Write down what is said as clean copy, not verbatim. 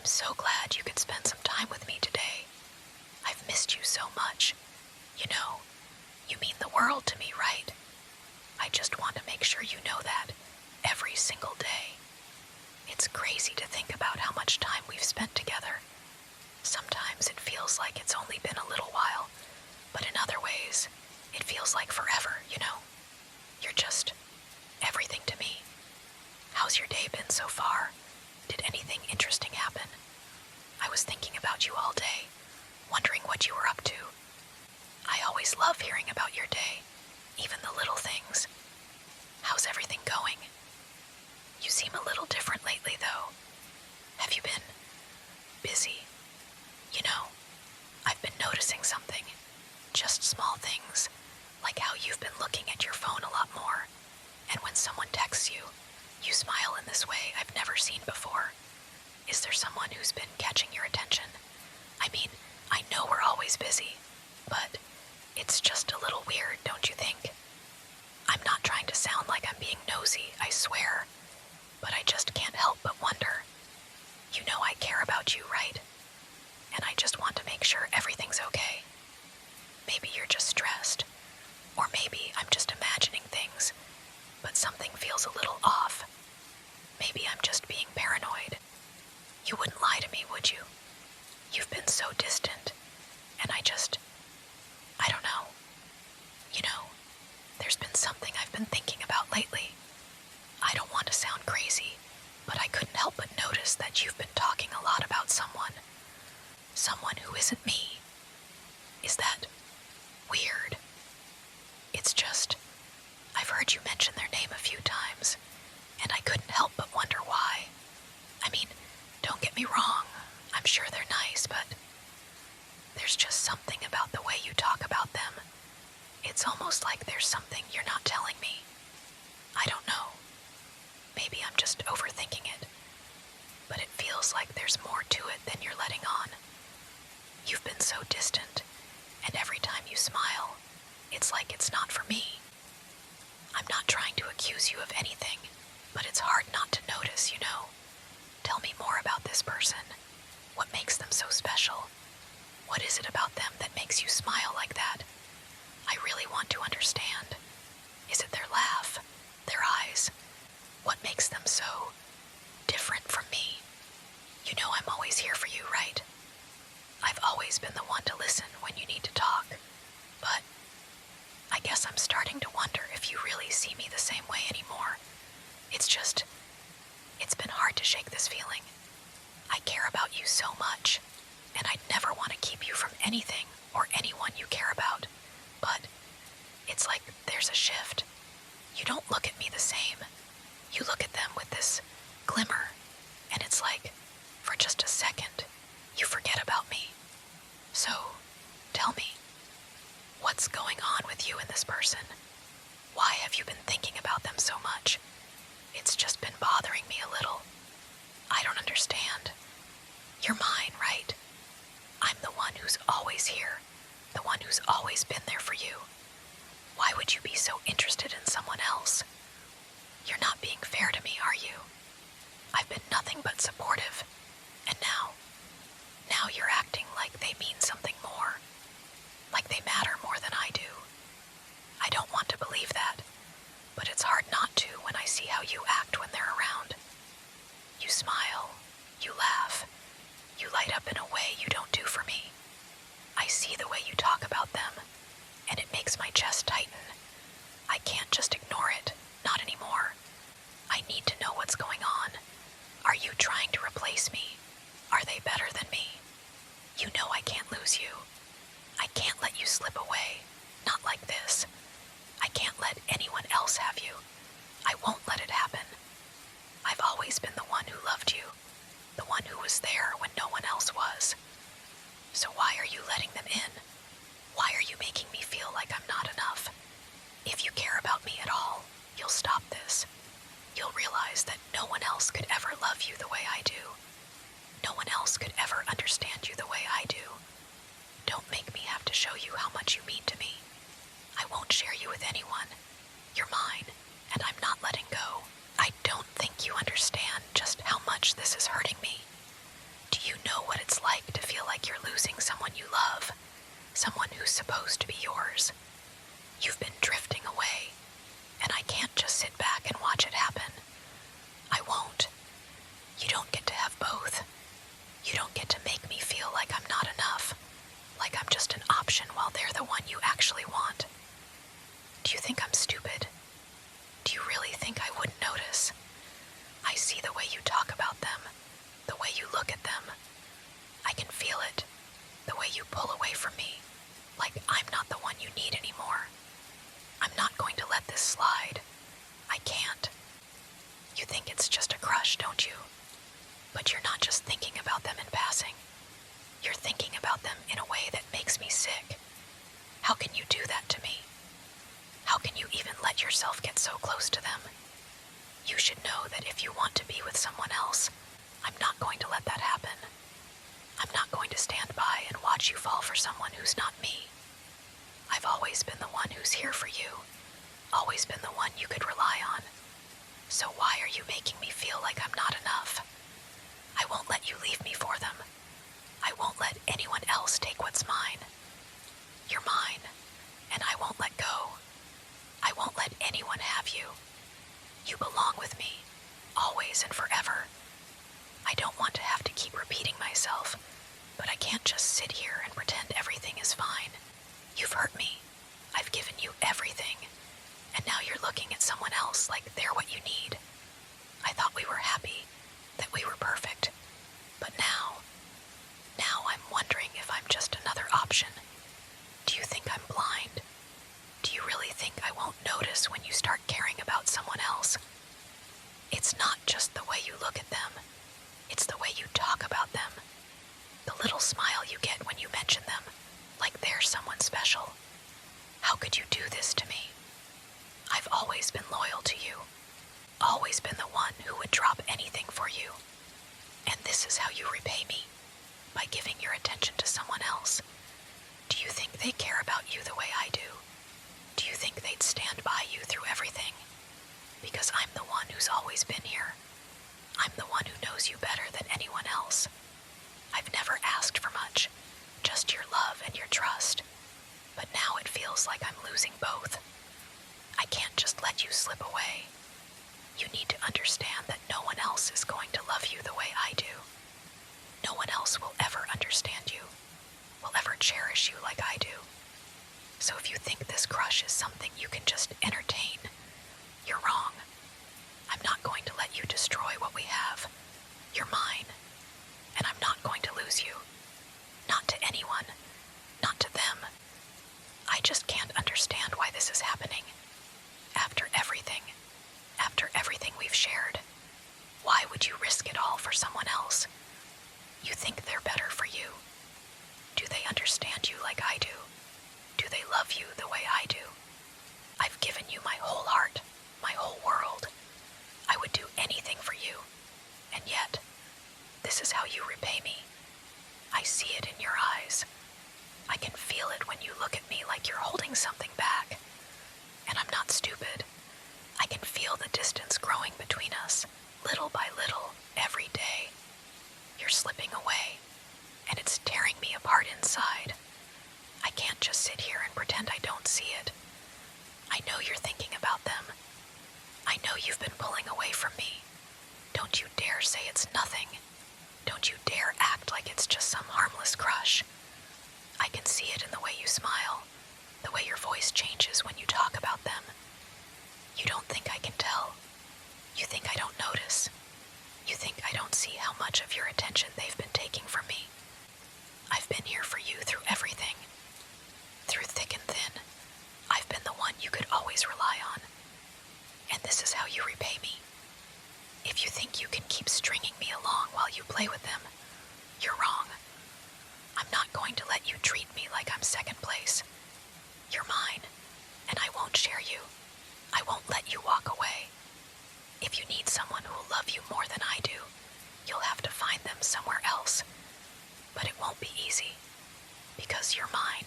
so glad you could spend some time with me today. I've missed you so much. You know, you mean the world to me, right? I just want to make sure you know that every single day. It's crazy to think about how much time we've spent together. Sometimes it feels like it's only been a little while, but in other ways, it feels like forever, you know? You're just everything to me. How's your day been so far? Did anything interesting happen? I was thinking about you all day, wondering what you were up to. I always love hearing about your day, even the little things. How's everything going? You seem a little different lately, though. Have you been busy? You know, I've been noticing something. Just small things, like how you've been looking at your phone a lot more, and when someone texts you, you smile in this way I've never seen before. Is there someone who's been catching your attention? I mean, I know we're always busy, but it's just a little weird, don't you think? I'm not trying to sound like I'm being nosy, I swear, but I just can't help but wonder. You know I care about you, right? And I just want to make sure everything's okay. Maybe you're just stressed, or maybe I'm just imagining things, but something feels a little off. Maybe I'm just being paranoid. You wouldn't lie to me, would you? You've been so distant, and I don't know. You know, there's been something I've been thinking about lately. I don't want to sound crazy, but I couldn't help but notice that you've been talking a lot about someone. Someone who isn't me. Is that weird? It's just, I've heard you mention their name a few times, and I couldn't help but wonder why. I mean, don't get me wrong, I'm sure they're nice, but there's just something about the way you talk about them. It's almost like there's something you're not telling me. I don't know. Maybe I'm just overthinking it, but it feels like there's more to it than you're letting on. You've been so distant, and every time you smile, it's like it's not for me. I'm not trying to accuse you of anything, but it's hard not to notice, you know. Tell me more about this person. What makes them so special? What is it about them that makes you smile like that? I really want to understand. Is it their laugh? Their eyes? What makes them so different from me? You know I'm always here for you, right? I've always been the one to listen when you need to talk, but I guess I'm starting to wonder if you really see me the same way anymore. It's been hard to shake this feeling. I care about you so much, and I'd never want to keep you from anything or anyone you care about, but it's like there's a shift. You don't look at me the same. You look at them with this glimmer, and it's like, for just a second, you forget about me. So, tell me, what's going on with you and this person? Why have you been thinking about them so much? It's just been bothering me a little. I don't understand. You're mine, right? I'm the one who's always here, the one who's always been there for you. Why would you be so interested in someone else? You're not being fair to me, are you? I've been nothing but supportive, and now you're acting like they mean something more, like they matter more than I do. I don't want to believe that, but it's hard not to when I see how you act when they're around. You smile, you laugh, you light up in a way you don't do for me. I see the way you talk about them, and it makes my chest tighten. I can't just ignore it, not anymore. I need to know what's going on. Are you trying to replace me? Are they better than me? You know I can't lose you. I can't let you slip away, not like this. I can't let anyone else have you. I won't let it happen. I've always been the one who loved you, the one who was there when no one else was. So why are you letting them in? Why are you making me feel like I'm not enough? If you care about me at all, you'll stop this. You'll realize that no one else could ever love you the way I do. No one else could ever understand you the way I do. Don't make me have to show you how much you mean to me. I won't share you with anyone. You're mine, and I'm not letting go. I don't think you understand just how much this is hurting me. Do know what it's like to feel like you're losing someone you love, someone who's supposed to be yours. You've been drifting away, and I can't just sit back and watch it happen. I won't. You don't get to have both. You don't get to make me feel like I'm not enough, like I'm just an option while they're the one you actually want. Do you think I'm stupid? Do you really think I wouldn't notice? I see the way you talk about them, the way you look at them. I can feel it, the way you pull away from me, like I'm not the one you need anymore. I'm not going to let this slide. I can't. You think it's just a crush, don't you? But you're not just thinking about them in passing. You're thinking about them in a way that makes me sick. How can you do that to me? How can you even let yourself get so close to them? You should know that if you want to be with someone else, I'm not going to let that happen. I'm not going to stand by and watch you fall for someone who's not me. I've always been the one who's here for you, always been the one you could rely on. So why are you making me feel like I'm not enough? I won't let you leave me for them. I won't let anyone else take what's mine. You're mine, and I won't let go. I won't let anyone have you. You belong with me, always and forever. I don't want to have to keep repeating myself, but I can't just sit here and pretend everything is fine. You've hurt me. I've given you everything, and now you're looking at someone else like they're what you need. I thought we were happy, that we were perfect, but now I'm wondering if I'm just another option. Do you think I'm blind? Do you really think I won't notice when you start caring about someone else? It's not just the way you look at them. It's the way you talk about them. The little smile you get when you mention them, like they're someone special. How could you do this to me? I've always been loyal to you. Always been the one who would drop anything for you. And this is how you repay me, by giving your attention to someone else. Do you think they care about you the way I do? Do you think they'd stand by you through everything? Because I'm the one who's always been here. I'm the one who knows you better than anyone else. I've never asked for much, just your love and your trust. But now it feels like I'm losing both. I can't just let you slip away. You need to understand that no one else is going to love you the way I do. No one else will ever understand you, will ever cherish you like I do. So if you think this crush is something you can just entertain, you're wrong. I'm not going to let you destroy what we have. You're mine, and I'm not going to lose you. Not to anyone, not to them. I just can't understand why this is happening. After everything we've shared, why would you risk it all for someone else? You think they're better for you. Do they understand you like I do? Do they love you the way I do? I've given you my whole heart, my whole world. I would do anything for you. And yet, this is how you repay me. I see it in your eyes. I can feel it when you look at me like you're holding something back. And I'm not stupid. I can feel the distance growing between us, little by little, every day. You're slipping away, and it's tearing me apart inside. I can't just sit here and pretend I don't see it. I know you're thinking about them. I know you've been pulling away from me. Don't you dare say it's nothing. Don't you dare act like it's just some harmless crush. I can see it in the way you smile, the way your voice changes when you talk about them. You don't think I can tell. You think I don't notice. You think I don't see how much of your attention they've been taking from me. I've been here for you through everything. Through thick and thin, I've been the one you could always rely on. And this is how you repay me. If you think you can keep stringing me along while you play with them, you're wrong. I'm not going to let you treat me like I'm second place. You're mine, and I won't share you. I won't let you walk away. If you need someone who'll love you more than I do, you'll have to find them somewhere else. But it won't be easy, because you're mine.